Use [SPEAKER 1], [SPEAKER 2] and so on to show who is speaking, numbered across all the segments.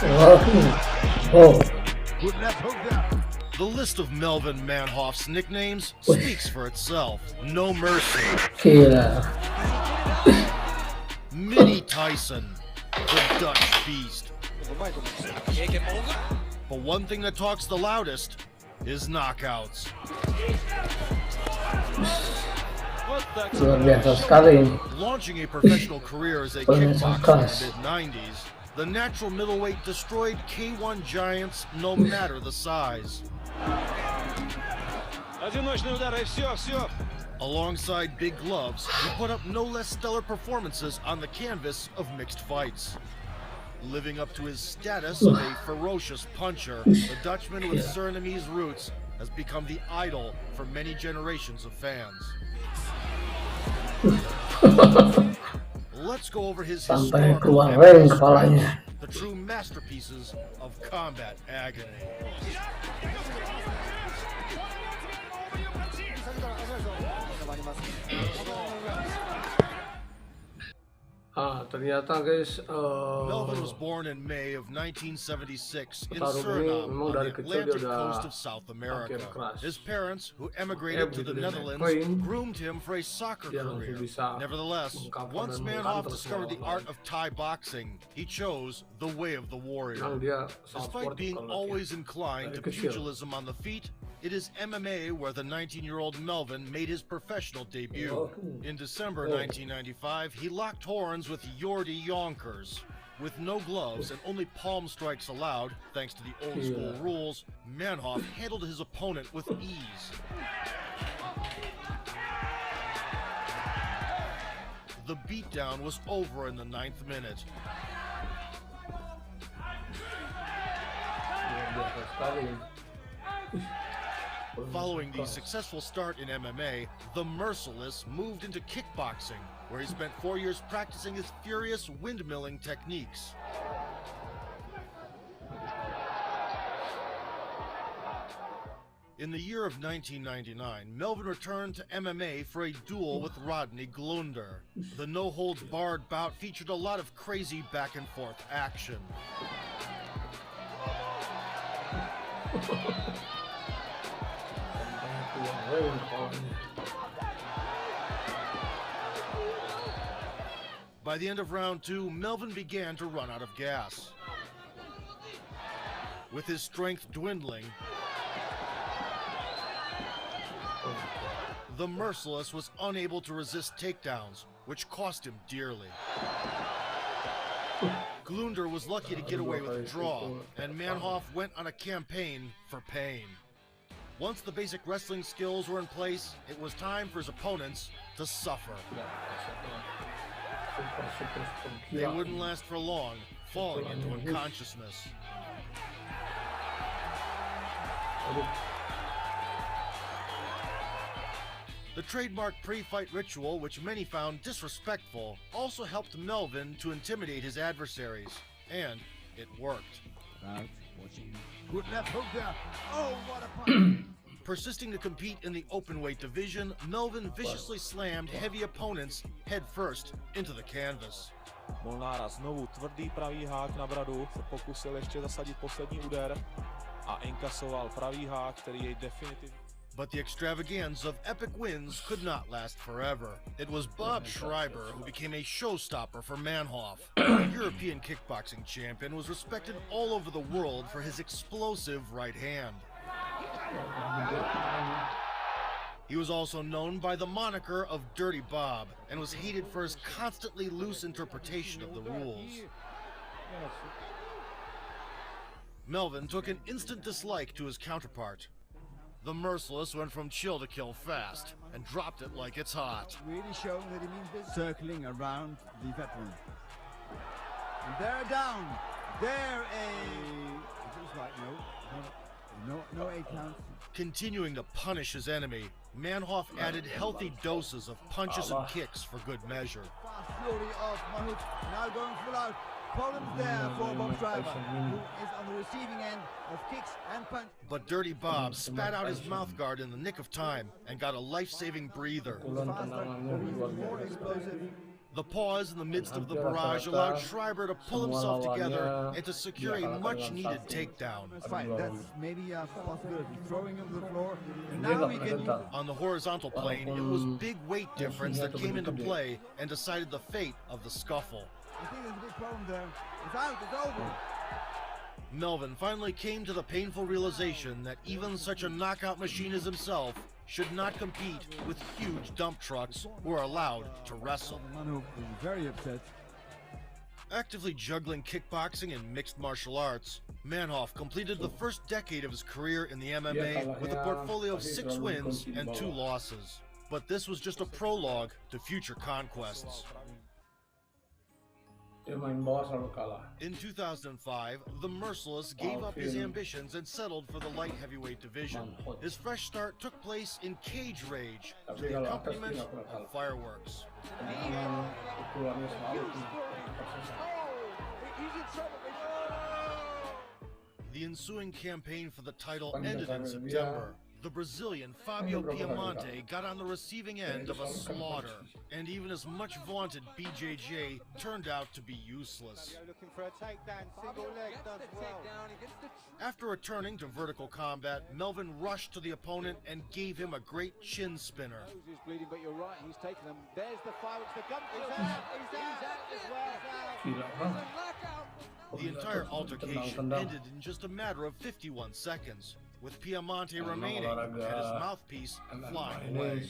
[SPEAKER 1] Oh.
[SPEAKER 2] Good left hook there.
[SPEAKER 3] The list of Melvin Manhoef's nicknames speaks for itself. No mercy.
[SPEAKER 1] Gila.
[SPEAKER 3] Mini Tyson, the Dutch beast. But one thing that talks the loudest is knockouts.
[SPEAKER 1] Luar biasa sekali ini.
[SPEAKER 3] Launching a professional career as a kickboxer in the mid-90s, the natural middleweight destroyed K1 giants no matter the size. Alongside big gloves, he put up no less stellar performances on the canvas of mixed fights. Living up to his status of a ferocious puncher, the Dutchman with Surinamese roots has become the idol for many generations of fans. Let's go over his historical matches, the true masterpieces of combat agony.
[SPEAKER 1] Ternyata guys,
[SPEAKER 3] Melvin was born in May of 1976 in
[SPEAKER 1] petarung ini
[SPEAKER 3] Suriname
[SPEAKER 1] memang
[SPEAKER 3] on
[SPEAKER 1] dari
[SPEAKER 3] the
[SPEAKER 1] kecil dia
[SPEAKER 3] Atlantic
[SPEAKER 1] udah
[SPEAKER 3] coast of South America.
[SPEAKER 1] keras.
[SPEAKER 3] His parents, who emigrated to the
[SPEAKER 1] begitu dia
[SPEAKER 3] Netherlands,
[SPEAKER 1] main,
[SPEAKER 3] groomed him for a soccer
[SPEAKER 1] dia langsung
[SPEAKER 3] career.
[SPEAKER 1] bisa
[SPEAKER 3] Nevertheless,
[SPEAKER 1] mengcover
[SPEAKER 3] once
[SPEAKER 1] dan
[SPEAKER 3] Manhoef
[SPEAKER 1] mengcounter
[SPEAKER 3] discovered the
[SPEAKER 1] semua
[SPEAKER 3] art of Thai boxing, he chose the way of the warrior.
[SPEAKER 1] Memang dia sangat
[SPEAKER 3] Despite
[SPEAKER 1] sportif
[SPEAKER 3] being
[SPEAKER 1] kalau
[SPEAKER 3] always inclined to
[SPEAKER 1] dari kecil.
[SPEAKER 3] pugilism on the feet, it is MMA where the 19-year-old Melvin made his professional debut. In December 1995, he locked horns with Jordi Yonkers. With no gloves and only palm strikes allowed, thanks to the old-school rules, Manhoef handled his opponent with ease. The beatdown was over in the 9th minute. Following the successful start in MMA, the Merciless moved into kickboxing, where he spent 4 years practicing his furious windmilling techniques. In the year of 1999, Melvin returned to MMA for a duel with Rodney Glunder. The no-holds-barred bout featured a lot of crazy back-and-forth action. By the end of round 2, Melvin began to run out of gas. With his strength dwindling, the Merciless was unable to resist takedowns, which cost him dearly. Glunder was lucky to get away with a draw, and Manhoef went on a campaign for pain. Once the basic wrestling skills were in place, it was time for his opponents to suffer. They wouldn't last for long, falling into unconsciousness. The trademark pre-fight ritual, which many found disrespectful, also helped Melvin to intimidate his adversaries, and it worked.
[SPEAKER 2] Good left hook there. Oh, what a punch.
[SPEAKER 3] Persisting to compete in the openweight division, Melvin viciously slammed heavy opponents headfirst into the canvas.
[SPEAKER 4] Molnára znovu tvrdý pravý hák na bradu, se pokusil ještě zasadit poslední úder a inkasoval pravý hák, který jej definitivně...
[SPEAKER 3] But the extravaganza of epic wins could not last forever. It was Bob Schreiber who became a showstopper for Manhoef. The European kickboxing champion was respected all over the world for his explosive right hand. He was also known by the moniker of Dirty Bob and was hated for his constantly loose interpretation of the rules. Melvin took an instant dislike to his counterpart. The Merciless went from chill to kill fast and dropped it like it's hot.
[SPEAKER 2] Really showing that he means business. Circling around the veteran. And they're down. There it feels like no 8 counts.
[SPEAKER 3] Continuing to punish his enemy, Manhoef added healthy doses of punches and kicks for good measure.
[SPEAKER 2] Fast fury of Manhoef now going full out. Problems there for Bob Schreiber, who is on the receiving end of kicks and punches.
[SPEAKER 3] But Dirty Bob spat out his mouthguard in the nick of time and got a life-saving breather.
[SPEAKER 2] Faster, more explosive.
[SPEAKER 3] The pause in the midst of the barrage allowed Schreiber to pull himself together and to secure a much-needed takedown.
[SPEAKER 2] Fight. That's maybe a possibility. Throwing him to the floor. And now we can.
[SPEAKER 3] On the horizontal plane, it was big weight difference that came into play and decided the fate of the scuffle.
[SPEAKER 2] I think there's a big problem there. It's out. It's over.
[SPEAKER 3] Melvin finally came to the painful realization that even such a knockout machine as himself should not compete with huge dump trucks who are allowed to wrestle.
[SPEAKER 2] Manhoef was very upset.
[SPEAKER 3] Actively juggling kickboxing and mixed martial arts, Manhoef completed the first decade of his career in the MMA with a portfolio of 6 wins and 2 losses. But this was just a prologue to future conquests. In 2005, the Merciless gave up his ambitions and settled for the light heavyweight division. His fresh start took place in Cage Rage to the accompaniment of fireworks. The ensuing campaign for the title ended in September. The Brazilian Fabio Piemonte got on the receiving end of a slaughter, and even his much vaunted BJJ turned out to be useless.
[SPEAKER 5] Looking for a takedown, single leg does well.
[SPEAKER 3] After returning to vertical combat, Melvin rushed to the opponent and gave him a great chin spinner.
[SPEAKER 5] He's bleeding, but you're right, he's taking them. There's the fireworks, the gun. He's out as well.
[SPEAKER 3] The entire altercation ended in just a matter of 51 seconds, with Piemonte remaining and his mouthpiece flying away.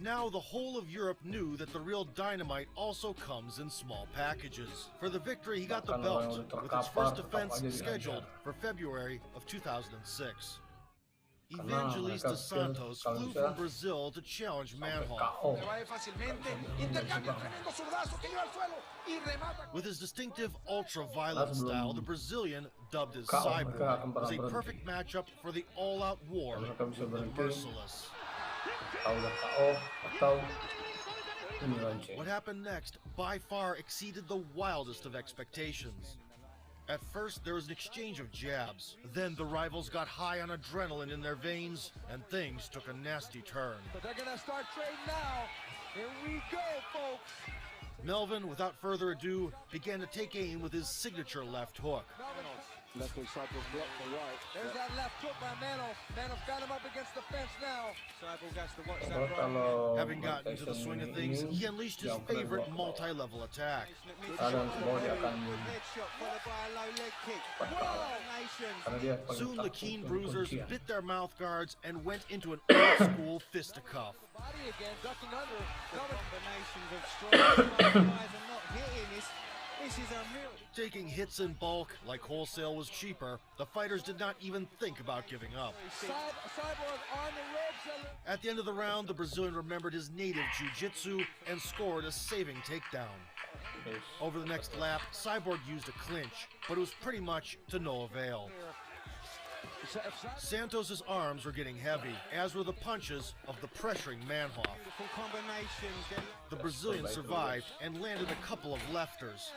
[SPEAKER 3] Now the whole of Europe knew that the real dynamite also comes in small packages. For the victory, he got the belt, with its first defense scheduled for February of 2006. Evangelista Santos flew from Brazil to challenge Manhoef. With his distinctive ultra-violent style, the Brazilian, dubbed as Cyborg, was a perfect matchup for the all-out war of the Merciless. What happened next by far exceeded the wildest of expectations. At first, there was an exchange of jabs. Then the rivals got high on adrenaline in their veins, and things took a nasty turn.
[SPEAKER 5] But they're gonna start trading now. Here we go, folks.
[SPEAKER 3] Melvin, without further ado, began to take aim with his signature left hook.
[SPEAKER 5] Left hook, Cyborg blocked the right. There's that left hook by Manhoef. Manhoef got him up against the fence now. Cyborg has to watch that right.
[SPEAKER 3] Having gotten into the swing of things, he unleashed his favorite multi-level attack. Soon the keen bruisers bit their mouth guards and went into an old-school fisticuff.
[SPEAKER 5] Body again, ducking under. Combinations of strong guys are not hitting this. This is unreal.
[SPEAKER 3] Taking hits in bulk, like wholesale was cheaper, the fighters did not even think about giving up.
[SPEAKER 5] Cyborg on the ropes.
[SPEAKER 3] At the end of the round, the Brazilian remembered his native jiu-jitsu and scored a saving takedown. Over the next lap, Cyborg used a clinch, but it was pretty much to no avail. Santos's arms were getting heavy, as were the punches of the pressuring Manhoef. The Brazilian survived and landed a couple of lefters.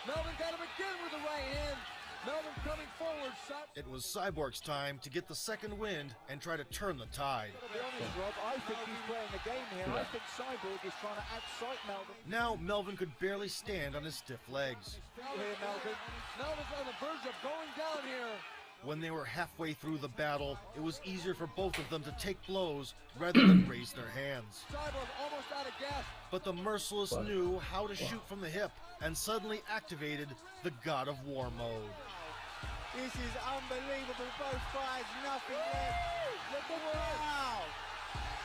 [SPEAKER 5] Melvin got him again with the right hand. Melvin coming forward.
[SPEAKER 3] It was Cyborg's time to get the second wind and try to turn the tide.
[SPEAKER 5] To be honest, Rob, I think he's playing the game here. I think Cyborg is trying to outsight Melvin.
[SPEAKER 3] Now Melvin could barely stand on his stiff legs.
[SPEAKER 5] Here, Melvin. Melvin's on the verge of going down here.
[SPEAKER 3] When they were halfway through the battle, it was easier for both of them to take blows rather than raise their hands.
[SPEAKER 5] Cyborg almost out of gas.
[SPEAKER 3] But the Merciless knew how to shoot from the hip and suddenly activated the God of War mode.
[SPEAKER 5] This is unbelievable. Both sides, nothing left. Look at wow.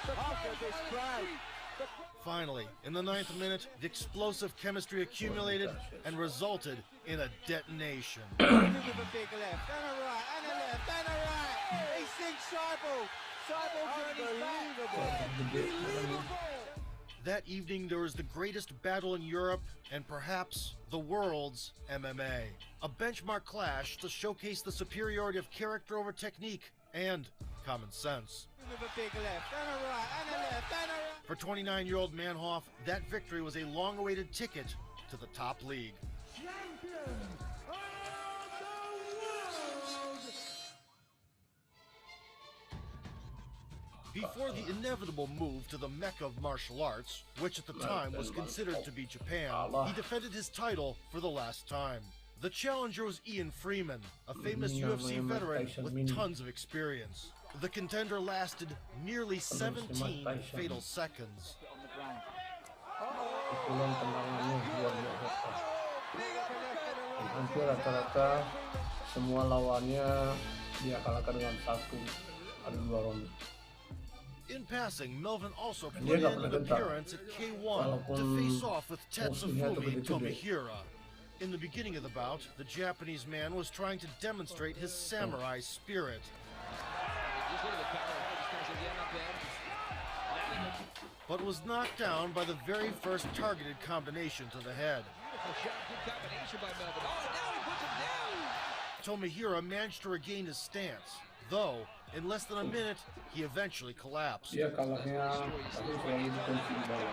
[SPEAKER 5] Look at this crowd.
[SPEAKER 3] Finally, in the 9th minute, the explosive chemistry accumulated and resulted in a detonation.
[SPEAKER 5] With a big left, and a right, and a left, and a right. He sinks Cyborg. Cyborg's on his back. Unbelievable.
[SPEAKER 3] That evening, there was the greatest battle in Europe and perhaps the world's MMA. A benchmark clash to showcase the superiority of character over technique and common sense.
[SPEAKER 5] With a big left, and a right, and a left, and a right.
[SPEAKER 3] For 29-year-old Manhoef, that victory was a long-awaited ticket to the top league.
[SPEAKER 2] Champion of the world.
[SPEAKER 3] Before the inevitable move to the Mecca of martial arts, which at the time was considered to be Japan, he defended his title for the last time. The challenger was Ian Freeman, a famous UFC veteran with tons of experience. The contender lasted nearly 17 fatal seconds.
[SPEAKER 1] Hampir rata-rata semua lawannya dia kalahkan dengan 1 atau 2 round.
[SPEAKER 3] In passing, Melvin also put in an appearance at K1 to face off with Tatsufumi Tomihira. In the beginning of the bout, the Japanese man was trying to demonstrate his samurai spirit. But was knocked down by the very first targeted combination to the head. Tomihira managed to regain his stance, though in less than a minute he eventually collapsed.
[SPEAKER 1] Dia kalahnya tapi selalu dikunci di bawah.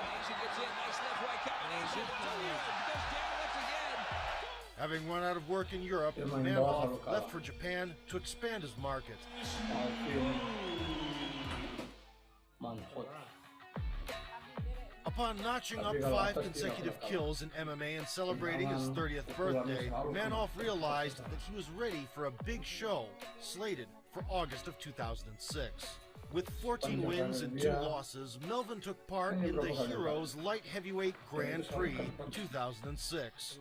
[SPEAKER 3] Having run out of work in Europe, Manhoef left for Japan to expand his market. Upon notching up 5 consecutive kills in MMA and celebrating his 30th birthday, Manhoef realized that he was ready for a big show, slated for August of 2006. With 14 wins and 2 losses, Melvin took part in the Heroes Light Heavyweight Grand Prix 2006.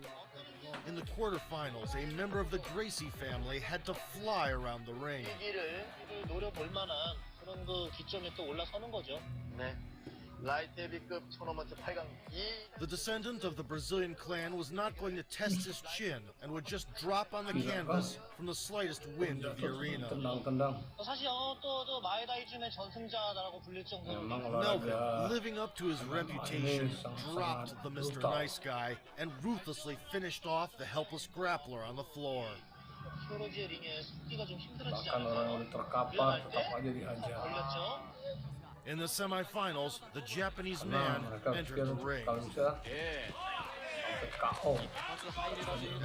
[SPEAKER 3] In the quarterfinals, a member of the Gracie family had to fly around the ring. The descendant of the Brazilian clan was not going to test his chin and would just drop on the canvas from the slightest wind of the arena. Melvin, living up to his reputation, dropped the Mr. Nice Guy and ruthlessly finished off the helpless grappler on the floor.
[SPEAKER 1] Bahkan orang udah terkapar, tetap aja dihajar.
[SPEAKER 3] In the semifinals, the Japanese man entered the ring.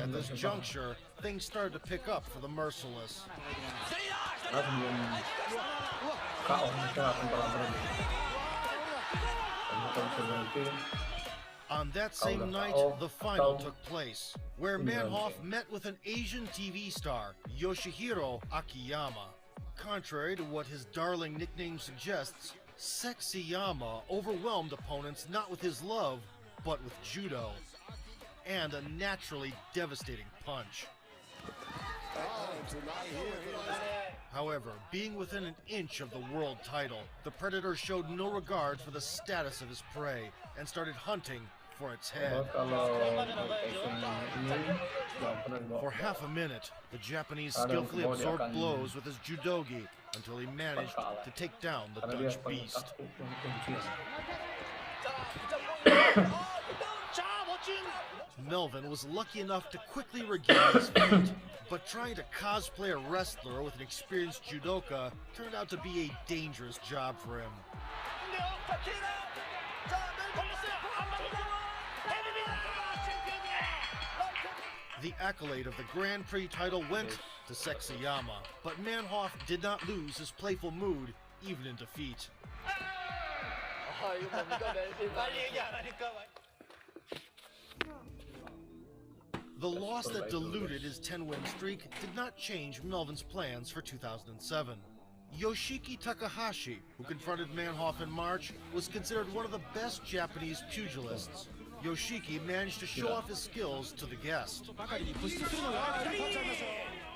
[SPEAKER 3] At this juncture, things started to pick up for the merciless. On that same night, the final took place, where Manhoef met with an Asian TV star, Yoshihiro Akiyama. Contrary to what his darling nickname suggests, Sexy Yama overwhelmed opponents not with his love, but with judo, and a naturally devastating punch. However, being within an inch of the world title, the Predator showed no regard for the status of his prey and started hunting for its head. For half a minute, the Japanese skillfully absorbed blows with his judogi until he managed to take down the Dutch beast. Melvin was lucky enough to quickly regain his feet, but trying to cosplay a wrestler with an experienced judoka turned out to be a dangerous job for him. The accolade of the Grand Prix title went to Sexy Yama, but Manhoef did not lose his playful mood, even in defeat. The loss that diluted his 10-win streak did not change Melvin's plans for 2007. Yoshiki Takahashi, who confronted Manhoef in March, was considered one of the best Japanese pugilists. Yoshiki managed to show off his skills to the guest.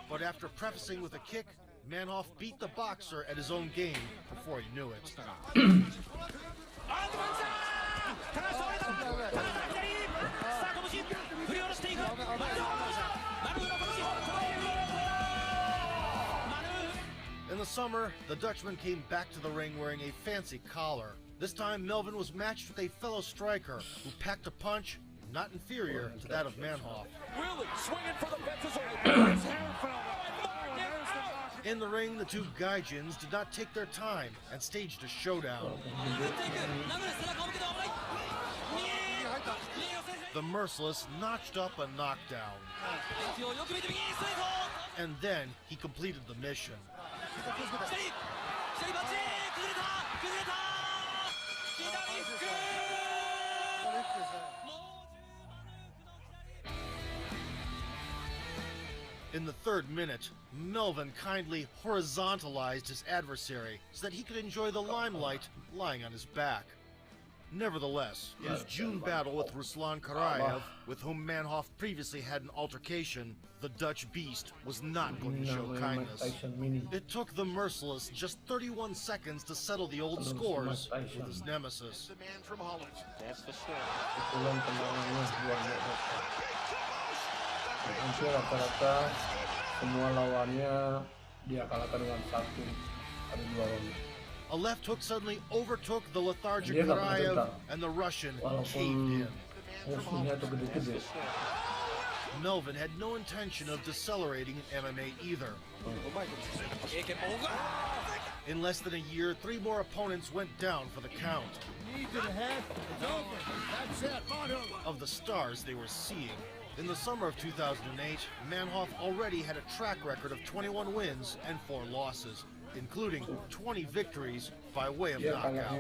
[SPEAKER 3] But after prefacing with a kick, Manhoef beat the boxer at his own game before he knew it. In the summer, the Dutchman came back to the ring wearing a fancy collar. This time, Melvin was matched with a fellow striker who packed a punch not inferior to that of Manhoef. In the ring, the two Gaijins did not take their time and staged a showdown. The Merciless notched up a knockdown. And then he completed the mission. In the third minute, Melvin kindly horizontalized his adversary so that he could enjoy the limelight lying on his back. Nevertheless, in his June battle with Ruslan Karayev, with whom Manhoef previously had an altercation, the Dutch beast was not going to show kindness. It took the merciless just 31 seconds to settle the old scores with his nemesis.
[SPEAKER 5] The man from Holland. That's the story.
[SPEAKER 1] Hampir rata-rata semua lawannya dia kalahkan dengan 1 atau 2 ronde.
[SPEAKER 3] A left hook suddenly overtook the lethargic Karayev, and the Russian caved in.
[SPEAKER 1] Musuhnya tuh gede-gede.
[SPEAKER 3] Melvin had no intention of decelerating in MMA either. In less than a year, 3 more opponents went down for the count.
[SPEAKER 2] Knee to the head. It's over. That's it.
[SPEAKER 3] Of the stars they were seeing. In the summer of 2008, Manhoef already had a track record of 21 wins and 4 losses, including 20 victories by way of knockout.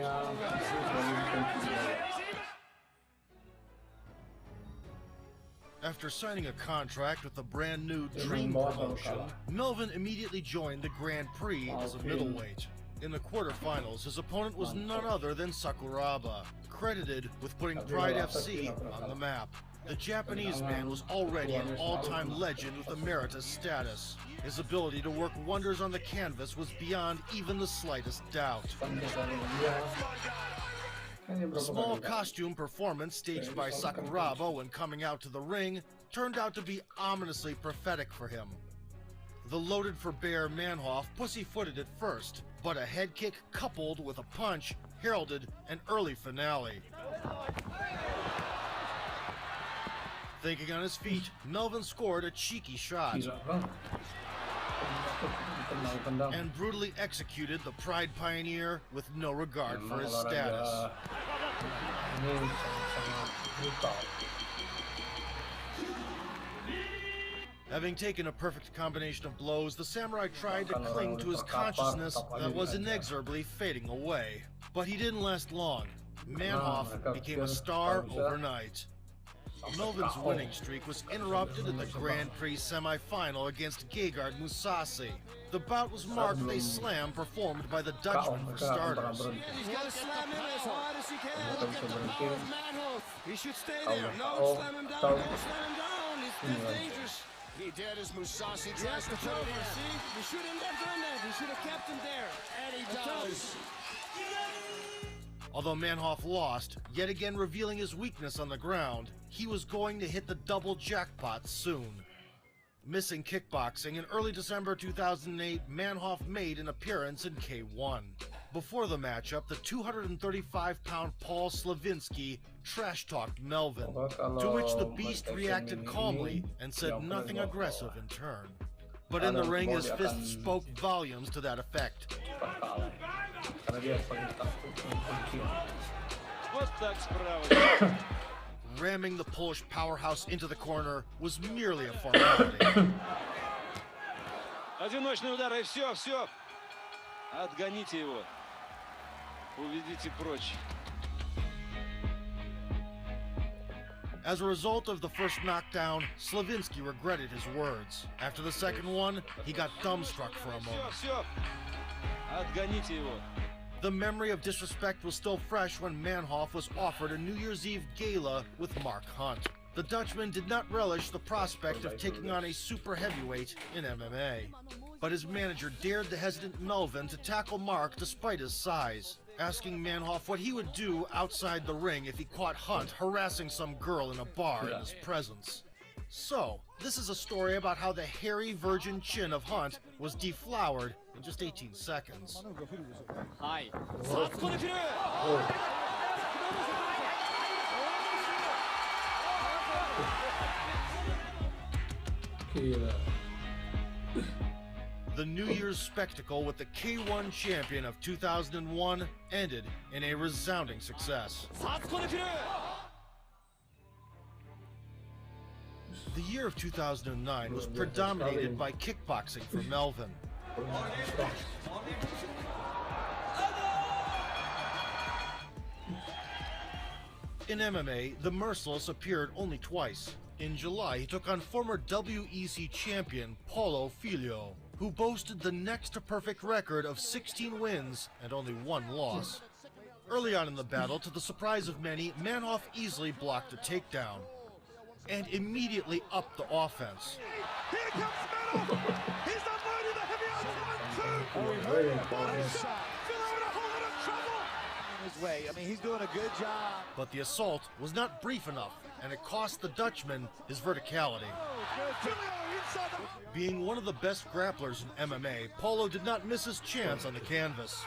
[SPEAKER 3] After signing a contract with the brand new Dream promotion, Melvin immediately joined the Grand Prix as a middleweight. In the quarterfinals, his opponent was none other than Sakuraba, credited with putting Pride FC on the map. The Japanese man was already an all-time legend with emeritus status. His ability to work wonders on the canvas was beyond even the slightest doubt. A small costume performance staged by Sakuraba when coming out to the ring turned out to be ominously prophetic for him. The loaded for bear Manhoef pussyfooted at first, but a head kick coupled with a punch heralded an early finale. Thinking on his feet, Melvin scored a cheeky shot and brutally executed the Pride pioneer with no regard for his status. Having taken a perfect combination of blows, the samurai tried to cling to his consciousness that was inexorably fading away. But he didn't last long. Manhoef became a star overnight. Melvin's winning streak was interrupted in the Grand Prix semi-final against Gegard Mousasi. The bout was marked with a slam performed by the Dutchman for starters.
[SPEAKER 5] He's got to slam him as hard as he can. Look at the move of Manhoef. He should stay there. No, slam him down. Don't slam him down. It's dangerous. He did as Mousasi tries to throw him. See? He shouldn't have done that. He should have kept him there. And he does.
[SPEAKER 3] Although Manhoef lost, yet again revealing his weakness on the ground, he was going to hit the double jackpot soon. Missing kickboxing, in early December 2008, Manhoef made an appearance in K1. Before the matchup, the 235-pound Paul Slavinsky trash-talked Melvin, to which the Beast reacted calmly and said nothing aggressive in turn. But in the ring, his fist spoke volumes to that effect. Ramming the Polish powerhouse into the corner was merely a formality.
[SPEAKER 6] Одиночный удар, и все, все. Отгоните его. Уведите прочь.
[SPEAKER 3] As a result of the first knockdown, Slavinsky regretted his words. After the second one, he got dumbstruck for a moment.
[SPEAKER 6] Все, все. Отгоните его.
[SPEAKER 3] The memory of disrespect was still fresh when Manhoef was offered a New Year's Eve gala with Mark Hunt. The Dutchman did not relish the prospect of taking on a super heavyweight in MMA. But his manager dared the hesitant Melvin to tackle Mark despite his size, asking Manhoef what he would do outside the ring if he caught Hunt harassing some girl in a bar in his presence. So, this is a story about how the hairy virgin chin of Hunt was deflowered in just 18 seconds.
[SPEAKER 6] Hi.
[SPEAKER 3] The New Year's spectacle with the K1 champion of 2001 ended in a resounding success. The year of 2009 was predominated by kickboxing for Melvin. In MMA, the Merciless appeared only twice. In July, he took on former WEC champion Paulo Filho, who boasted the next to perfect record of 16 wins and only 1 loss. Early on in the battle, to the surprise of many, Manhoef easily blocked a takedown and immediately upped the offense.
[SPEAKER 5] Here comes Manhoef. He's unloading the heavy arms. 1, 2. Filho in a whole lot of trouble.
[SPEAKER 7] His way. I mean, he's doing a good job.
[SPEAKER 3] But the assault was not brief enough, and it cost the Dutchman his verticality. Being one of the best grapplers in MMA, Paulo did not miss his chance on the canvas.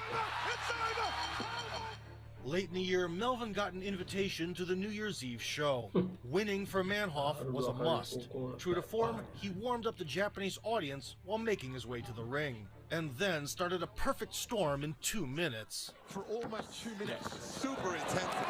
[SPEAKER 3] Late in the year, Melvin got an invitation to the New Year's Eve show. Winning for Manhoef was a must. True to form, he warmed up the Japanese audience while making his way to the ring, and then started a perfect storm in 2 minutes.
[SPEAKER 7] For almost 2 minutes, super intensity.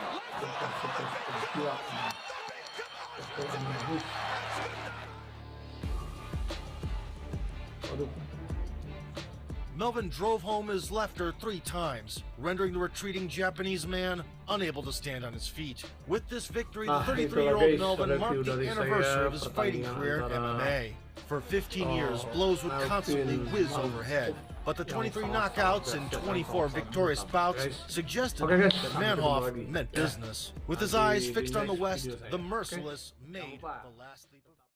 [SPEAKER 3] Melvin drove home his lefter 3 times, rendering the retreating Japanese man unable to stand on his feet. With this victory, the 33-year-old Melvin marked the anniversary of his fighting career in MMA. For 15 years, blows would constantly whiz overhead, but the 23 knockouts and 24 victorious bouts suggested that Manhoef meant business. With his eyes fixed on the West, the Merciless made the last leap.